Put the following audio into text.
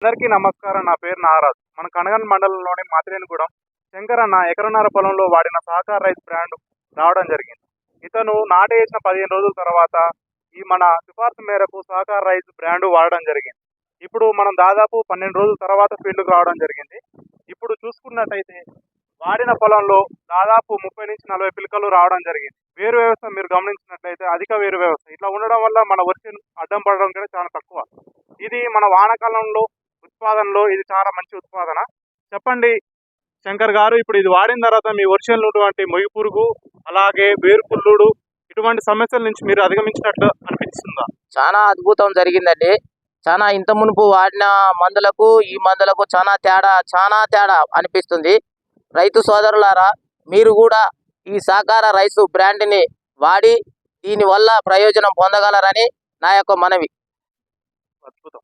అందరికీ నమస్కారం. నా పేరు నాగరాజు. మన కనగన్ మండలంలోని మాతిరేనిగూడెం శంకర్ అన్న ఎకరన్నర పొలంలో వాడిన సహకార రైస్ బ్రాండ్ రావడం జరిగింది. ఇతను నాటేసిన 15 రోజుల తర్వాత ఈ మన సిఫార్సు మేరకు సహకార రైస్ బ్రాండ్ వాడడం జరిగింది. ఇప్పుడు మనం దాదాపు 12 రోజుల తర్వాత ఫీల్డ్‌కి రావడం జరిగింది. ఇప్పుడు చూసుకున్నట్టయితే వాడిన పొలంలో దాదాపు 30-40 పిలకలు రావడం జరిగింది. వేరు వ్యవస్థ మీరు గమనించినట్లయితే అధిక వేరు వ్యవస్థ. ఇట్లా ఉండడం వల్ల మన వర్షం అడ్డం పడడం కూడా చాలా తక్కువ. ఇది మన వానాకాలంలో ఉత్పాదనలో ఇది చాలా మంచి ఉత్పాదన. చెప్పండి శంకర్ గారు, ఇప్పుడు ఇది వాడిన తర్వాత మీ వర్షంలో ఉన్నటువంటి మొగి పురుగు, అలాగే వేరు కుళ్ళుడు ఇటువంటి సమస్యల నుంచి మీరు అధిగమించినట్లు అనిపిస్తుందా? చాలా అద్భుతం జరిగిందండి. చాలా ఇంత మునుపు వాడిన మందులకు ఈ మందులకు చాలా తేడా అనిపిస్తుంది. రైతు సోదరులారా, మీరు కూడా ఈ సహకార రైసు బ్రాండ్ని వాడి దీని వల్ల ప్రయోజనం పొందగలరని నా యొక్క మనవి. అద్భుతం.